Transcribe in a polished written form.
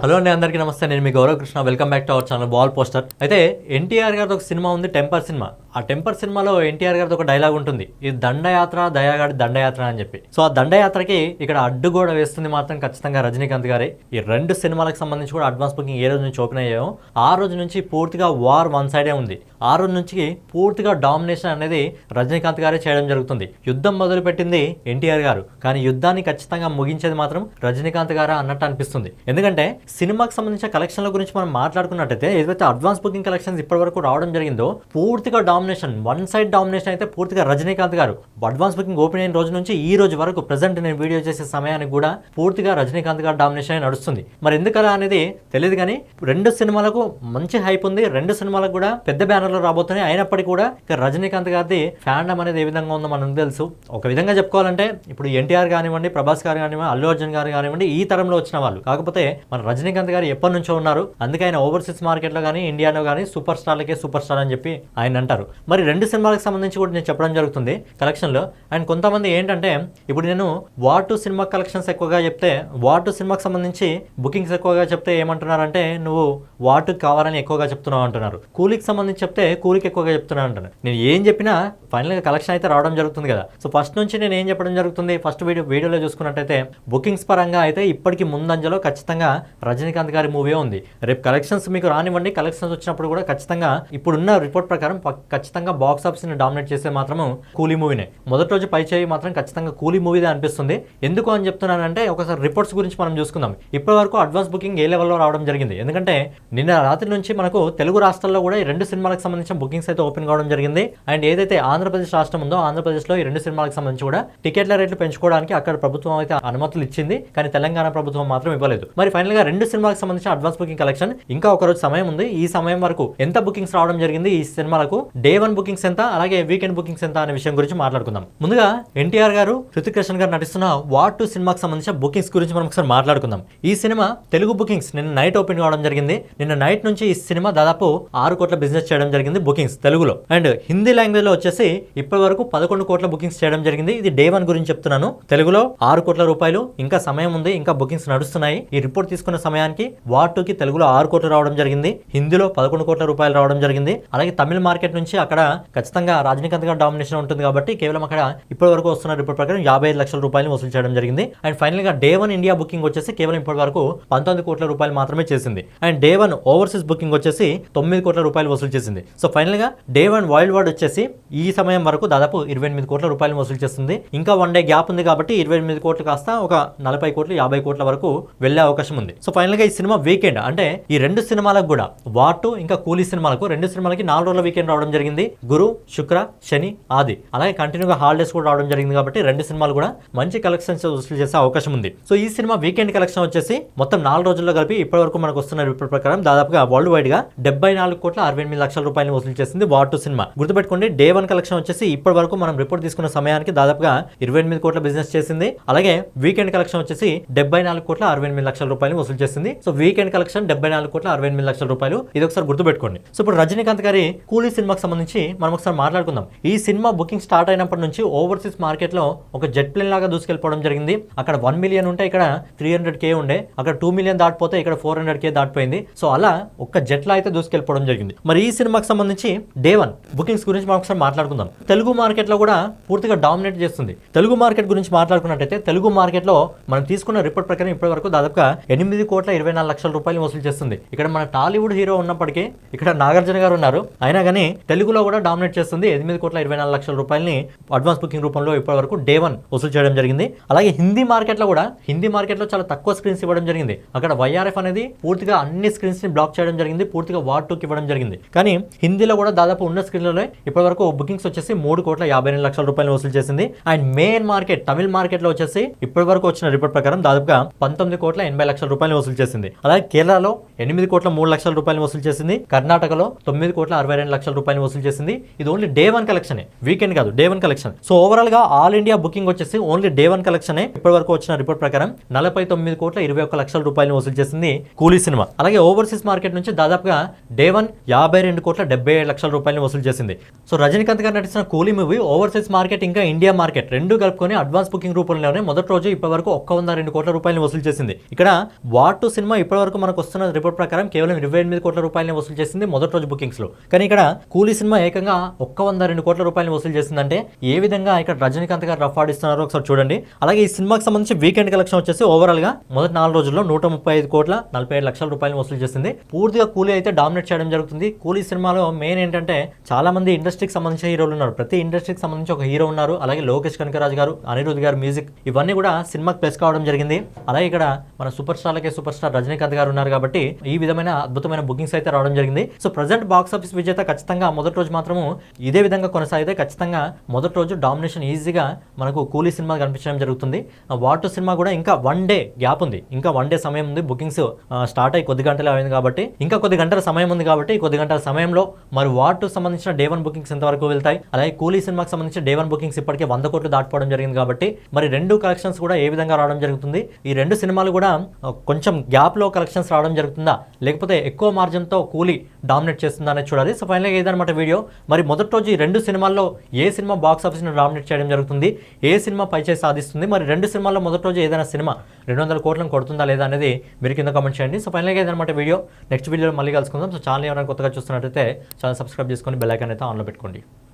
Hello అండి, అందరికీ నమస్తే. నేను మీ Gaurav Krishna. Welcome back to our channel Ball Poster. అయితే ఎన్టీఆర్ గారితో ఒక సినిమా ఉంది, టెంపర్ సినిమా. ఆ టెంపర్ సినిమాలో ఎన్టీఆర్ గారితో ఒక డైలాగ్ ఉంటుంది, ఇది దండయాత్ర దయాగాడి దండయాత్ర అని చెప్పి. సో ఆ దండయాత్రకి ఇక్కడ అడ్డుగోడ వేస్తుంది మాత్రం ఖచ్చితంగా రజనీకాంత్ గారే. ఈ రెండు సినిమాలకు సంబంధించి కూడా అడ్వాన్స్ బుకింగ్ ఏ రోజు నుంచి ఓపెన్ అయ్యాయో ఆ రోజు నుంచి పూర్తిగా వార్ వన్ సైడే ఉంది. ఆ రోజు నుంచి పూర్తిగా డామినేషన్ అనేది రజనీకాంత్ గారే చేయడం జరుగుతుంది. యుద్ధం మొదలుపెట్టింది ఎన్టీఆర్ గారు, కానీ యుద్ధాన్ని ఖచ్చితంగా ముగించేది మాత్రం రజనీకాంత్ గారా అన్నట్టు అనిపిస్తుంది. ఎందుకంటే సినిమాకి సంబంధించిన కలెక్షన్ల గురించి మనం మాట్లాడుకున్నట్టయితే ఏదైతే అడ్వాన్స్ బుకింగ్ కలెక్షన్స్ ఇప్పటి వరకు రావడం జరిగిందో పూర్తిగా డామినేషన్, వన్ సైడ్ డామినేషన్ అయితే పూర్తిగా రజనీకాంత్ గారు. అడ్వాన్స్ బుకింగ్ ఓపెన్ అయిన రోజు నుంచి ఈ రోజు వరకు ప్రెసెంట్ నేను వీడియో చేసే సమయానికి కూడా పూర్తిగా రజనీకాంత్ గారు డామినేషన్ నడుస్తుంది. మరి ఎందుకలా అనేది తెలియదు, కానీ రెండు సినిమాలకు మంచి హైప్ ఉంది, రెండు సినిమాలకు కూడా పెద్ద బ్యానర్లు రాబోతున్నాయి. అయినప్పటికీ కూడా ఇక రజనీకాంత్ గారిది ఫ్యాండమ్ అనేది ఏ విధంగా ఉందో మనకు తెలుసు. ఒక విధంగా చెప్పుకోవాలంటే ఇప్పుడు ఎన్టీఆర్ కానివ్వండి, ప్రభాస్ గారు కానివ్వండి, అల్లు అర్జున్ గారు కానివ్వండి, ఈ తరంలో వచ్చిన వాళ్ళు. కాకపోతే మన రజనీకాంత్ గారు ఎప్పటి నుంచో ఉన్నారు, అందుకే ఆయన ఓవర్సీస్ మార్కెట్లో కానీ ఇండియాలో కానీ సూపర్ స్టార్లకే సూపర్ స్టార్ అని చెప్పి ఆయన అంటారు. మరి రెండు సినిమాలకు సంబంధించి కూడా నేను చెప్పడం జరుగుతుంది కలెక్షన్లో. అండ్ కొంతమంది ఏంటంటే ఇప్పుడు నేను వార్ టూ సినిమా కలెక్షన్స్ ఎక్కువగా చెప్తే, వార్ టూ సినిమాకి సంబంధించి బుకింగ్స్ ఎక్కువగా చెప్తే ఏమంటున్నారంటే నువ్వు వార్ టూ కావాలని ఎక్కువగా చెప్తున్నావు అంటున్నారు. కూలీకి సంబంధించి చెప్తే కూలీకి ఎక్కువగా చెప్తున్నాను అంటున్నారు. నేను ఏం చెప్పినా ఫైనల్గా కలెక్షన్ అయితే రావడం జరుగుతుంది కదా. సో ఫస్ట్ నుంచి నేను ఏం చెప్పడం జరుగుతుంది, ఫస్ట్ వీడియోలో చూసుకున్నట్టయితే బుకింగ్స్ పరంగా అయితే ఇప్పటికి ముందంజలో ఖచ్చితంగా రజనీకాంత్ గారి మూవీ ఉంది. రేపు కలెక్షన్స్ మీకు రానివ్వండి, కలెక్షన్స్ వచ్చినప్పుడు కూడా ఖచ్చితంగా ఇప్పుడున్న రిపోర్ట్ ప్రకారం ఖచ్చితంగా బాక్స్ ఆఫీస్ ని డామినేట్ చేసే మాత్రము కూలీ మూవీనే. మొదటి రోజు పై చేయి మాత్రం ఖచ్చితంగా కూలీ మూవీదే అనిపిస్తుంది. ఎందుకు అని చెప్తున్నానంటే ఒకసారి రిపోర్ట్స్ గురించి మనం చూసుకుందాం. ఇప్పటి వరకు అడ్వాన్స్ బుకింగ్ ఏ లెవెల్లో రావడం జరిగింది, ఎందుకంటే నిన్న రాత్రి నుంచి మనకు తెలుగు రాష్ట్రాల్లో కూడా ఈ రెండు సినిమాలకు సంబంధించిన బుకింగ్స్ అయితే ఓపెన్ కావడం జరిగింది. అండ్ ఏదైతే ఆంధ్రప్రదేశ్ రాష్ట్రం ఉందో ఆంధ్రప్రదేశ్లో ఈ రెండు సినిమాలకు సంబంధించి కూడా టికెట్ల రేట్లు పెంచుకోవడానికి అక్కడ ప్రభుత్వం అయితే అనుమతులు ఇచ్చింది, కానీ తెలంగాణ ప్రభుత్వం మాత్రం ఇవ్వలేదు. మరి ఫైనల్ గా రెండు సినిమాలకు సంబంధించిన అడ్వాన్స్ బుకింగ్ కలెక్షన్ ఇంకా ఒక రోజు సమయం ఉంది. ఈ సమయం వరకు ఎంత బుకింగ్స్ రావడం జరిగింది ఈ సినిమాలకు, డే వన్ బుకింగ్స్ ఎంత, అలాగే వీకెండ్ బుకింగ్స్ ఎంత అనే విషయం గురించి మాట్లాడుకుందాం. ముందుగా ఎన్టీఆర్ గారు, హృతిక్ రోషన్ గారు నటిస్తున్న వార్ టూ సినిమాకి సంబంధించిన బుకింగ్స్ గురించి మనం ఒకసారి మాట్లాడుకుందాం. ఈ సినిమా తెలుగు బుకింగ్స్ నిన్న నైట్ ఓపెన్ కావడం జరిగింది. నిన్న నైట్ నుంచి ఈ సినిమా దాదాపు 6 కోట్ల బిజినెస్ చేయడం జరిగింది బుకింగ్స్ తెలుగులో. అండ్ హిందీ లాంగ్వేజ్ లో వచ్చేసి ఇప్పటి వరకు 11 కోట్ల బుకింగ్స్ చేయడం జరిగింది. ఇది డే వన్ గురించి చెప్తున్నాను. తెలుగులో 6 కోట్ల రూపాయలు, ఇంకా సమయం ఉంది, ఇంకా బుకింగ్స్ నడుస్తున్నాయి. ఈ రిపోర్ట్ తీసుకున్న సమయానికి వార్ టూ కి తెలుగులో 6 కోట్లు రావడం జరిగింది, హిందీలో 11 కోట్ల రూపాయలు రావడం జరిగింది. అలాగే తమిళ మార్కెట్ నుంచి అక్కడ ఖచ్చితంగా రజనీకాంత్ గారు డామినేషన్ ఉంటుంది కాబట్టి కేవలం అక్కడ ఇప్పటి వరకు వస్తున్న రిపోర్ట్ ప్రకారం 55 లక్షల రూపాయలు వసూలు చేయడం జరిగింది. అండ్ ఫైనల్ గా డే వన్ ఇండియా బుకింగ్ వచ్చేసి కేవలం ఇప్పటి వరకు 19 కోట్ల రూపాయలు మాత్రమే చేసింది. And day one overseas booking వచ్చేసి 9 కోట్ల రూపాయలు వసూలు చేసింది. సో ఫైనల్ గా డే వన్ వరల్డ్ వైడ్ వచ్చేసి ఈ సమయం వరకు దాదాపు 28 కోట్ల రూపాయలు వసూలు చేస్తుంది. ఇంకా వన్ డే గ్యాప్ ఉంది కాబట్టి 28 కోట్లు కాస్త ఒక 40 కోట్లు 50 కోట్ల వరకు వెళ్లే అవకాశం ఉంది. సో ఫైనల్ గా ఈ సినిమా వీకెండ్ అంటే ఈ రెండు సినిమాలకు కూడా వార్ టూ ఇంకా కూలీ సినిమాలకు రెండు సినిమాలకి 4 రోజుల వీకెండ్ రావడం జరిగింది. గురు, శుక్ర, శని, ఆది, అలాగే కంటిన్యూగా హాలిడేస్ కూడా రావడం జరిగింది కాబట్టి రెండు సినిమాలు కూడా మంచి కలెక్షన్స్ వసూలు చేసే అవకాశం ఉంది. సో ఈ సినిమా వీకెండ్ కలెక్షన్ వచ్చేసి మొత్తం 4 రోజుల్లో కలిపి ఇప్పటి వరకు మనకు వస్తున్న రిపోర్ట్ ప్రకారం దాదాపుగా వరల్డ్ వైడ్ గా 74 కోట్ల 68 లక్షల రూపాయలు వసూలు చేసింది వార్ టూ సినిమా. గుర్తుపెట్టుకోండి, డే వన్ కలెక్షన్ వచ్చేసి ఇప్పటి వరకు మనం రిపోర్ట్ తీసుకున్న సమయానికి దాదాపుగా 28 కోట్ల బిజినెస్ చేసింది. అలాగే వీకెండ్ కలెక్షన్ వచ్చేసి 74 కోట్ల 68 లక్షల రూపాయలు వసూలు చేసింది. సో వీకెండ్ కలెక్షన్ 74 కోట్ల 68 లక్షల రూపాయలు. ఇది ఒకసారి గుర్తుపెట్టుకోండి. సో ఇప్పుడు రజనీకాంత్ గారి కూలీ సినిమాకి సంబంధించి మనం ఒకసారి మాట్లాడుకుందాం. ఈ సినిమా బుకింగ్ స్టార్ట్ అయినప్పటి నుంచి ఓవర్సీస్ మార్కెట్ లో ఒక జెట్ ప్లేన్ లాగా దూసుకెళ్ళిపోవడం జరిగింది. అక్కడ 1 మిలియన్ ఉంటే ఇక్కడ 300K ఉండే, అక్కడ 2 మిలియన్ దాటిపోతే ఇక్కడ 400K దాటిపోయింది. సో అలా ఒక్క జెట్ లా అయితే దూసుకెళ్ళిపోవడం జరిగింది. మరి ఈ సినిమాకి సంబంధించి డే వన్ బుకింగ్స్ గురించి మనం ఒకసారి మాట్లాడుకుందాం. తెలుగు మార్కెట్ లో కూడా పూర్తిగా డామినేట్ చేస్తుంది. తెలుగు మార్కెట్ గురించి మాట్లాడుకున్నట్టయితే తెలుగు మార్కెట్ లో మనం తీసుకున్న రిపోర్ట్ ప్రకారం ఇప్పటి వరకు దాదాపుగా 8 కోట్ల 24 లక్షల రూపాయలు వసూలు చేస్తుంది. ఇక్కడ మన టాలీవుడ్ హీరో ఉన్నప్పటికీ ఇక్కడ నాగార్జున గారు ఉన్నారు, అయినా కానీ తెలుగులో కూడా డామినేట్ చేస్తుంది. 8 కోట్ల 24 లక్షల రూపాయలని అడ్వాన్స్ బుకింగ్ రూపంలో ఇప్పటి వరకు డే వన్ వసూలు చేయడం జరిగింది. అలాగే హిందీ మార్కెట్ లో కూడా చాలా తక్కువ స్క్రీన్స్ ఇవ్వడం జరిగింది. అక్కడ వైఆర్ఎఫ్ అనేది పూర్తిగా అన్ని స్క్రీన్స్ ని బ్లాక్ చేయడం జరిగింది, పూర్తిగా వార్ టూకి ఇవ్వడం జరిగింది. కానీ హిందీలో కూడా దాదాపు ఉన్న స్క్రీన్లలో ఇప్పటి వరకు బుకింగ్స్ వచ్చేసి 3 కోట్ల 52 లక్షల రూపాయలు వసూలు చేసింది. And main market Tamil market లో వచ్చేసి ఇప్పటి వరకు వచ్చిన రిపోర్ట్ ప్రకారం దాదాపుగా 19 కోట్ల 80 లక్షల రూపాయలు వసూలు చేసింది. అలాగే కేరళలో 8 కోట్ల 3 లక్షల రూపాయలు వసూలు చేసింది. కర్ణాటకలో 9 కోట్ల 62 లక్షల రూపాయలు వసూలు చేసింది. ఇది only day one collection, weekend కాదు, day one collection. So overall గా ఆల్ ఇండియా బుకింగ్ వచ్చేసి ఓన్లీ డే వన్ కలెక్షన్. ఇప్పటి వరకు వచ్చిన రిపోర్ట్ ప్రకారం 49 కోట్ల 21 లక్షల రూపాయలు వసూలు చేసింది కూలీ సినిమా. అలాగే ఓవర్సీస్ మార్కెట్ నుంచి దాదాపుగా డే వన్ 52 కోట్ల 77 లక్షల రూపాయలు వసూలు చేసింది. సో రజనీకాంత్ గారు నటిస్తున్న కూలీ మూవీ ఓవర్సీస్ మార్కెట్ ఇంకా ఇండియా మార్కెట్ రెండు కలుపుకొని అడ్వాన్స్ బుకింగ్ రూపంలోనే మొదటి రోజు ఇప్పటి వరకు 102 కోట్ల రూపాయలు వసూలు చేసింది. ఇక్కడ వార్ వార్ 2 సినిమా ఇప్పటివరకు మనకు వస్తున్న రిపోర్ట్ ప్రకారం కేవలం 28 కోట్ల రూపాయలని వసూలు చేసింది మొదటి రోజు బుకింగ్స్ లో. కానీ ఇక్కడ కూలీ సినిమా ఏకంగా 102 కోట్ల రూపాయలని వసూలు చేసిందంటే ఏ విధంగా ఇక్కడ రజనీకాంత్ గారు రఫ్ ఆడిస్తున్నారో ఒకసారి చూడండి. అలాగే ఈ సినిమాకి సంబంధించి వీకెండ్ కలెక్షన్ వచ్చేసి ఓవరాల్ గా మొదటి 4 రోజుల్లో 135 కోట్ల 47 లక్షల రూపాయలు వసూలు చేసింది. పూర్తిగా కూలీ అయితే డామినేట్ చేయడం జరుగుతుంది. కూలీ సినిమాలో మెయిన్ ఏంటంటే చాలా మంది ఇండస్ట్రీకి సంబంధించిన హీరోలు ఉన్నారు. ప్రతి ఇండస్ట్రీకి సంబంధించి ఒక హీరో ఉన్నారు. అలాగే లోకేష్ కనకరాజు గారు, అనిరుద్ గారు మ్యూజిక్ ఇవన్నీ కూడా సినిమాకి ప్లస్ కావడం జరిగింది. అలాగే ఇక్కడ మన సూపర్ స్టార్లకే సూపర్ స్టార్ రజనీకాంత్ గారు ఉన్నారు కాబట్టి ఈ విధమైన అద్భుతమైన బుకింగ్స్ అయితే రావడం జరిగింది. సో ప్రజెంట్ బాక్స్ ఆఫీస్ విజేత ఖచ్చితంగా మొదటి రోజు మాత్రము ఇదే విధంగా కొనసాగితే ఖచ్చితంగా మొదటి రోజు డామినేషన్ ఈజీగా మనకు కూలీ సినిమా కనిపించడం జరుగుతుంది. వార్ 2 సినిమా కూడా ఇంకా 1 డే గ్యాప్ ఉంది. ఇంకా 1 డే సమయం ఉంది. బుకింగ్స్ స్టార్ట్ అయ్యి కొద్ది గంటలే అయింది కాబట్టి ఇంకా కొద్ది గంటల సమయం ఉంది కాబట్టి కొద్ది గంటల సమయంలో మరి వార్ 2 సంబంధించిన డే 1 బుకింగ్స్ ఎంతవరకు వెళ్తాయి, అలాగే కూలీ సినిమాకి సంబంధించిన డే 1 బుకింగ్స్ ఇప్పటికే 100 కోట్లు దాటిపోవడం జరిగింది కాబట్టి మరి రెండు కలెక్షన్స్ కూడా ఏ విధంగా రావడం జరుగుతుంది, ఈ రెండు సినిమాలు కూడా కొంచెం గ్యాప్ లో కలెక్షన్స్ రావడం జరుగుతుందా లేకపోతే ఎక్కువ మార్జిన్ తో కూలీ డామినేట్ చేస్తుందా అనేది చూడాలి. సో ఫైనల్ గా ఏదన్నమాట వీడియో. మరి మొదటి రోజు ఈ రెండు సినిమాల్లో ఏ సినిమా బాక్స్ ఆఫీస్ ని డామినేట్ చేయడం జరుగుతుంది, ఏ సినిమా పైచేయి సాధిస్తుంది, మరి రెండు సినిమాల్లో మొదటి రోజు ఏదైనా సినిమా 200 కోట్లను కొడుతుందా లేదా అనేది మీరు కింద కామెంట్ చేయండి. సో ఫైనల్ గా ఏదన్నమాట వీడియో. నెక్స్ట్ వీడియోలో మళ్ళీ కలుసుకుందాం. సో ఛానల్ ఎవరైనా కొత్తగా చూస్తున్నట్టయితే ఛానల్ సబ్స్క్రైబ్ చేసుకొని బెల్ ఐకాన్ అయితే ఆన్లో పెట్టుకోండి.